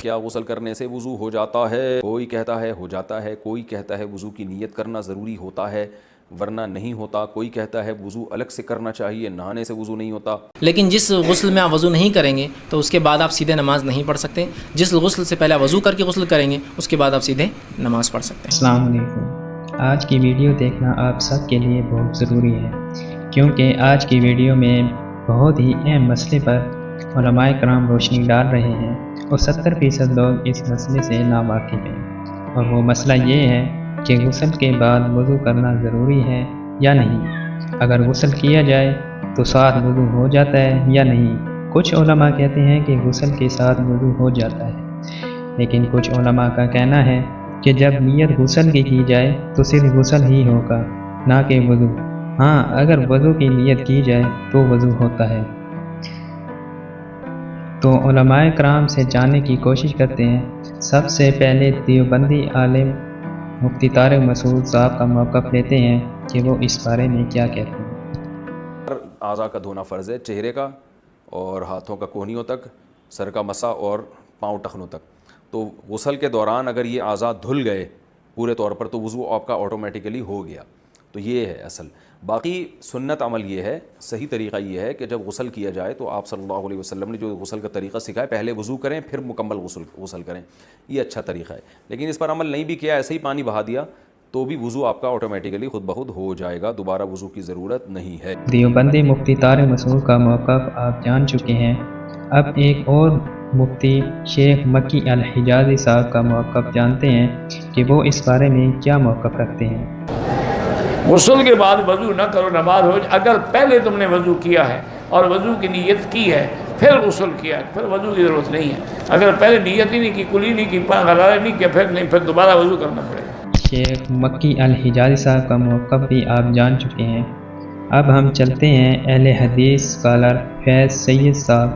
کیا غسل کرنے سے وضو ہو جاتا ہے؟ کوئی کہتا ہے ہو جاتا ہے، کوئی کہتا ہے وضو کی نیت کرنا ضروری ہوتا ہے ورنہ نہیں ہوتا، کوئی کہتا ہے وضو الگ سے کرنا چاہیے، نہانے سے وضو نہیں ہوتا۔ لیکن جس غسل میں آپ وضو نہیں کریں گے تو اس کے بعد آپ سیدھے نماز نہیں پڑھ سکتے، جس غسل سے پہلے وضو کر کے غسل کریں گے اس کے بعد آپ سیدھے نماز پڑھ سکتے ہیں۔ السلام علیکم، آج کی ویڈیو دیکھنا آپ سب کے لیے بہت ضروری ہے، کیونکہ آج کی ویڈیو میں بہت ہی اہم مسئلے پر علماء کرام روشنی ڈال رہے ہیں اور 70% لوگ اس مسئلے سے ناواقف ہیں، اور وہ مسئلہ یہ ہے کہ غسل کے بعد وضو کرنا ضروری ہے یا نہیں، اگر غسل کیا جائے تو ساتھ وضو ہو جاتا ہے یا نہیں۔ کچھ علماء کہتے ہیں کہ غسل کے ساتھ وضو ہو جاتا ہے، لیکن کچھ علماء کا کہنا ہے کہ جب نیت غسل کی جائے تو صرف غسل ہی ہوگا، نہ کہ وضو۔ ہاں، اگر وضو کی نیت کی جائے تو وضو ہوتا ہے۔ تو علماء کرام سے جاننے کی کوشش کرتے ہیں۔ سب سے پہلے دیوبندی عالم مفتی طارق مسعود صاحب کا موقف لیتے ہیں کہ وہ اس بارے میں کیا کہتے ہیں۔ اعضاء کا دھونا فرض ہے، چہرے کا اور ہاتھوں کا کوہنیوں تک، سر کا مسا اور پاؤں ٹخنوں تک۔ تو غسل کے دوران اگر یہ اعضاء دھل گئے پورے طور پر تو وضو آپ کا آٹومیٹیکلی ہو گیا۔ تو یہ ہے اصل۔ باقی سنت عمل یہ ہے، صحیح طریقہ یہ ہے کہ جب غسل کیا جائے تو آپ صلی اللہ علیہ وسلم نے جو غسل کا طریقہ سکھایا، پہلے وضو کریں پھر مکمل غسل کریں، یہ اچھا طریقہ ہے۔ لیکن اس پر عمل نہیں بھی کیا، ایسے ہی پانی بہا دیا تو بھی وضو آپ کا آٹومیٹیکلی خود بخود ہو جائے گا، دوبارہ وضو کی ضرورت نہیں ہے۔ دیوبندی مفتی طارق مسعود کا موقف آپ جان چکے ہیں، اب ایک اور مفتی شیخ مکی الحجازی صاحب کا موقف جانتے ہیں کہ وہ اس بارے میں کیا موقف رکھتے ہیں۔ غسل کے بعد وضو نہ کرو، نماز ہو جائے۔ اگر پہلے تم نے وضو کیا ہے اور وضو کی نیت کی ہے پھر غسل کیا ہے، پھر وضو کی ضرورت نہیں ہے۔ اگر پہلے نیت ہی نہیں کی، کلی نہیں کی، غرارہ نہیں کیا، پھر دوبارہ وضو کرنا پڑے گا۔ شیخ مکی الحجازی صاحب کا موقف بھی آپ جان چکے ہیں۔ اب ہم چلتے ہیں اہل حدیث اسکالر فیض سید صاحب،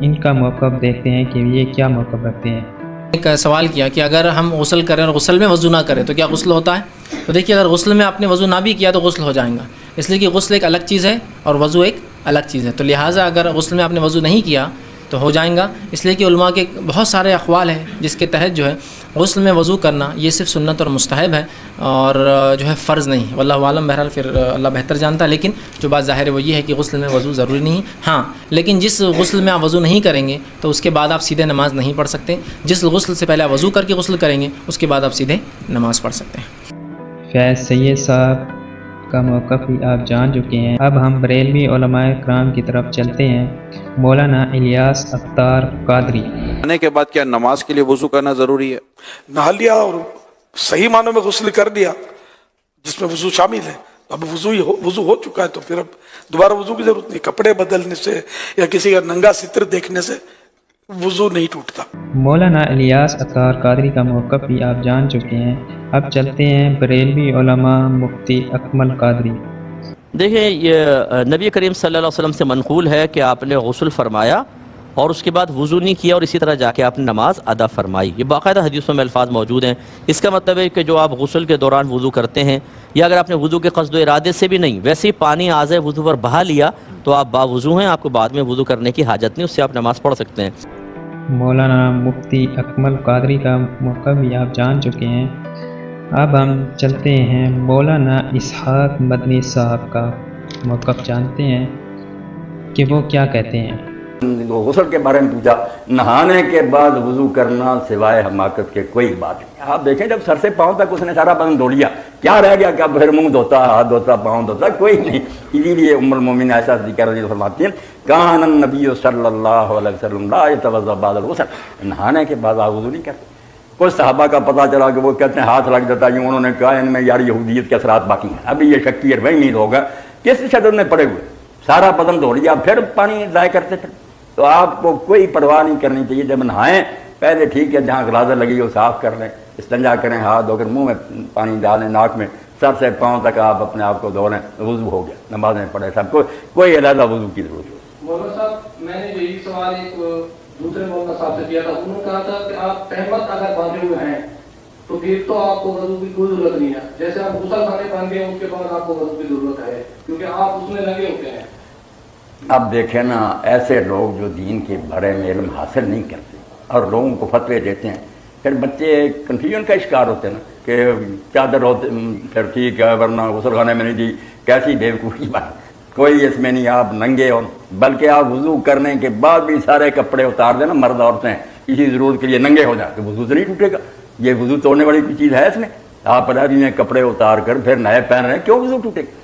ان کا موقف دیکھتے ہیں کہ یہ کیا موقف رکھتے ہیں۔ ایک سوال کیا کہ اگر ہم غسل کریں اور غسل میں وضو نہ کریں تو کیا غسل ہوتا ہے؟ تو دیکھیے، اگر غسل میں آپ نے وضو نہ بھی کیا تو غسل ہو جائے گا، اس لیے کہ غسل ایک الگ چیز ہے اور وضو ایک الگ چیز ہے۔ تو لہٰذا اگر غسل میں آپ نے وضو نہیں کیا تو ہو جائیں گا، اس لیے کہ علماء کے بہت سارے اقوال ہیں جس کے تحت جو ہے غسل میں وضو کرنا یہ صرف سنت اور مستحب ہے اور جو ہے فرض نہیں ہے۔ واللہ عالم، بہرحال پھر اللہ بہتر جانتا ہے، لیکن جو بات ظاہر ہے وہ یہ ہے کہ غسل میں وضو ضروری نہیں ہے۔ ہاں، لیکن جس غسل میں آپ وضو نہیں کریں گے تو اس کے بعد آپ سیدھے نماز نہیں پڑھ سکتے، جس غسل سے پہلے آپ وضو کر کے غسل کریں گے اس کے بعد آپ سیدھے نماز پڑھ سکتے ہیں۔ فیض سید صاحب کا موقف بھی آپ جان چکے ہیں۔ اب ہم بریلوی علماء کرام کی طرف چلتے ہیں۔ مولانا الیاس اتار قادری، نہانے کے بعد کیا نماز کے لیے وضو کرنا ضروری ہے؟ نہا لیا اور صحیح معنوں میں غسل کر لیا جس میں وضو شامل ہے، اب وضو ہو چکا ہے تو پھر اب دوبارہ وضو کی ضرورت نہیں۔ کپڑے بدلنے سے یا کسی کا ننگا ستر دیکھنے سے وضو نہیں ٹوٹتا۔ مولانا الیاس اتار قادری کا موقف بھی آپ جان چکے ہیں۔ اب چلتے ہیں بریلوی علماء مفتی اکمل قادری۔ دیکھیں، یہ نبی کریم صلی اللہ علیہ وسلم سے منقول ہے کہ آپ نے غسل فرمایا اور اس کے بعد وضو نہیں کیا اور اسی طرح جا کے آپ نے نماز ادا فرمائی۔ یہ باقاعدہ حدیثوں میں الفاظ موجود ہیں۔ اس کا مطلب ہے کہ جو آپ غسل کے دوران وضو کرتے ہیں یا اگر آپ نے وضو کے قصد و ارادے سے بھی نہیں، ویسے ہی پانی اعضائے وضو پر بہا لیا تو آپ باوضو ہیں، آپ کو بعد میں وضو کرنے کی حاجت نہیں، اس سے آپ نماز پڑھ سکتے ہیں۔ مولانا مفتی اکمل قادری کا موقف بھی آپ جان چکے ہیں۔ اب ہم چلتے ہیں مولانا اسحاق مدنی صاحب کا موقف جانتے ہیں کہ وہ کیا کہتے ہیں۔ غسل کے بارے میں پوچھا، نہانے کے بعد وضو کرنا سوائے حماقت کے کوئی بات نہیں۔ آپ دیکھیں جب سر سے پاؤں تک اس نے سارا بدن دھو لیا، کیا رہ گیا؟ کیا پھر منہ دھوتا، ہاتھ دھوتا، پاؤں دھوتا؟ کوئی نہیں۔ اسی لیے ام المومنین عائشہ صدیقہ رضی اللہ عنہا فرماتی ہیں، کان النبی صلی اللہ علیہ وسلم لا یتوضا بعد الغسل، نہانے کے بعد آپ وضو نہیں کرتے۔ کچھ صحابہ کا پتہ چلا کہ وہ کہتے ہیں ہاتھ لگ جاتا ہے، انہوں نے کہا ان میں یار یہودیت کے اثرات باقی ہیں، ابھی یہ شکی اور وہی ہوگا، کس شدت میں پڑے ہوئے سارا بدن دھو لیا پھر پانی ضائع کرتے پھر۔ تو آپ کو کوئی پرواہ نہیں کرنی چاہیے، جب نہائیں پہلے ٹھیک ہے جہاں غلاظت لگی وہ صاف کر لیں، استنجا کریں، ہاتھ دھو کر منہ میں پانی ڈالیں، ناک میں، سر سے پاؤں تک آپ اپنے آپ کو دھو لیں، وضو ہو گیا، نماز میں پڑھے سب کو، کوئی علیحدہ وضو کی ضرورت نہیں۔ مولانا صاحب، میں نے یہی سوال ایک دوسرے مولانا صاحب سے کیا تھا، انہوں نے کہا تھا کہ آپ تہمت اگر باندھے ہوئے ہیں تو پھر تو آپ کو وضو کی کوئی ضرورت نہیں ہے، جیسے آپ غسل خانے باندھے ہیں اس کے بعد آپ کو وضو کی ضرورت ہے کیونکہ آپ اس میں لگے ہوتے ہیں۔ اب دیکھیں نا، ایسے لوگ جو دین کے بارے میں علم حاصل نہیں کرتے اور لوگوں کو فتوے دیتے ہیں، پھر بچے کنفیوژن کا شکار ہوتے ہیں نا کہ چادر ہوتے پھر ٹھیک ہے ورنہ غسل خانے میں نہیں دی، کیسی بیوقوفی بات، کوئی اس میں نہیں آپ ننگے ہو، بلکہ آپ وضو کرنے کے بعد بھی سارے کپڑے اتار دینا، مرد عورتیں اسی ضرورت کے لیے ننگے ہو جائیں تو وضو تو نہیں ٹوٹے گا، یہ وضو توڑنے والی کوئی چیز ہے اس میں؟ آپ رہ رہی ہیں کپڑے اتار کر پھر نئے پہن رہے ہیں، کیوں وضو ٹوٹے گا؟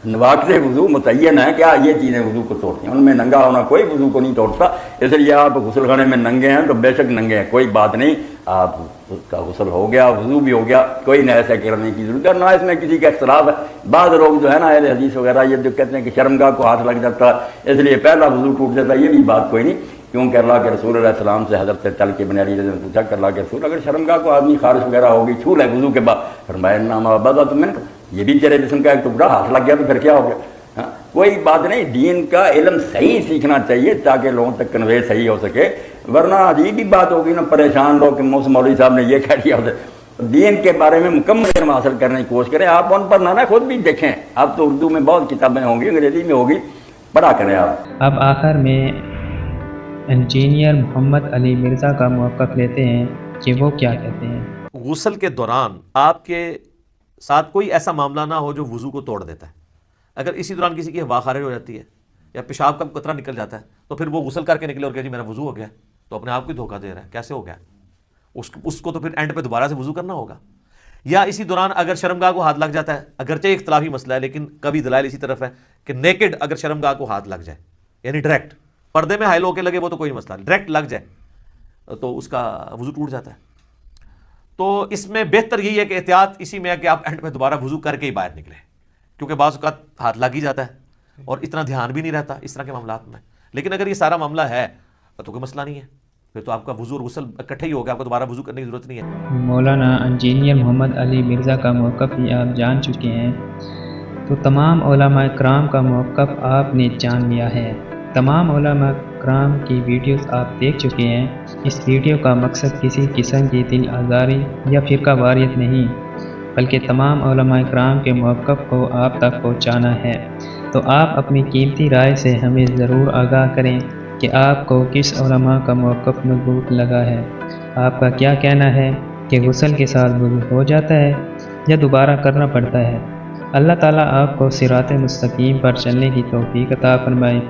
نواقض وضو متعین ہے کیا یہ چیزیں وضو کو توڑتی ہیں، ان میں ننگا ہونا کوئی وضو کو نہیں توڑتا، اس لیے آپ غسل خانے میں ننگے ہیں تو بے شک ننگے ہیں، کوئی بات نہیں، آپ اس کا غسل ہو گیا، وضو بھی ہو گیا، کوئی نہ ایسا کرنے کی ضرورت ہے، نہ اس میں کسی کا اختلاف ہے۔ بعض لوگ جو ہے نا اہل حدیث وغیرہ یہ جو کہتے ہیں کہ شرمگاہ کو ہاتھ لگ جاتا ہے اس لیے پہلا وضو ٹوٹ جاتا ہے، یہ بھی بات کوئی نہیں، کیونکہ اللہ کے رسول علیہ السلام سے حضرت طلق بن علی نے پوچھا کہ اللہ کے رسول اگر شرمگاہ کو آدمی خارش وغیرہ ہوگی چھو لے وضو کے بعد، فرمایا انما بدأت منک، یہ بھی تیرے جسم کا ایک ٹکڑا ہاتھ لگ گیا تو پھر کیا ہو گیا؟ ہاں کوئی بات نہیں، دین کا علم صحیح سیکھنا چاہیے تاکہ لوگوں تک کنوے صحیح ہو سکے، ورنہ عجیب ہی بات ہوگی نا، پریشان لوگ کہ مولوی صاحب نے یہ کہہ دیا ہوتا۔ دین کے بارے میں مکمل علم حاصل کرنے کی کوشش کریں، آپ ان پر نہ خود بھی دیکھیں، اب تو اردو میں بہت کتابیں ہوں گی، انگریزی میں ہوگی، پڑھا کریں آپ۔ اب آخر میں انجینئر محمد علی مرزا کا موقف لیتے ہیں کہ وہ کیا کہتے ہیں۔ غسل کے دوران آپ کے ساتھ کوئی ایسا معاملہ نہ ہو جو وضو کو توڑ دیتا ہے، اگر اسی دوران کسی کی ہوا خارج ہو جاتی ہے یا پیشاب کا قطرہ نکل جاتا ہے تو پھر وہ غسل کر کے نکلے اور کہ جی میرا وضو ہو گیا، تو اپنے آپ کو دھوکہ دے رہا ہے، کیسے ہو گیا؟ اس کو تو پھر اینڈ پہ دوبارہ سے وضو کرنا ہوگا۔ یا اسی دوران اگر شرمگاہ کو ہاتھ لگ جاتا ہے، اگرچہ اختلافی مسئلہ ہے لیکن کبھی دلائل اسی طرف ہے کہ نیکڈ اگر شرمگاہ کو ہاتھ لگ جائے، یعنی ڈائریکٹ پردے میں حائل ہو کے لگے وہ تو کوئی مسئلہ نہیں، ڈائریکٹ لگ جائے تو اس کا وضو ٹوٹ جاتا ہے۔ تو اس میں بہتر یہی ہے کہ احتیاط اسی میں ہے کہ آپ اینڈ پہ دوبارہ وضو کر کے ہی باہر نکلیں، کیونکہ بعض اوقات ہاتھ لگ ہی جاتا ہے اور اتنا دھیان بھی نہیں رہتا اس طرح کے معاملات میں۔ لیکن اگر یہ سارا معاملہ ہے تو کوئی مسئلہ نہیں ہے، پھر تو آپ کا وضو اور غسل اکٹھے ہی ہوگا، آپ کو دوبارہ وضو کرنے کی ضرورت نہیں ہے۔ مولانا انجینئر محمد علی مرزا کا موقف بھی آپ جان چکے ہیں، تو تمام علماء کرام کا موقف آپ نے جان لیا ہے۔ تمام علماء کرام کی ویڈیوز آپ دیکھ چکے ہیں۔ اس ویڈیو کا مقصد کسی قسم کی دل آزاری یا فرقہ واریت نہیں، بلکہ تمام علماء کرام کے موقف کو آپ تک پہنچانا ہے۔ تو آپ اپنی قیمتی رائے سے ہمیں ضرور آگاہ کریں کہ آپ کو کس علماء کا موقف مضبوط لگا ہے۔ آپ کا کیا کہنا ہے کہ غسل کے ساتھ وضو ہو جاتا ہے یا دوبارہ کرنا پڑتا ہے؟ اللہ تعالیٰ آپ کو صراط مستقیم پر چلنے کی توفیق عطا فرمائے۔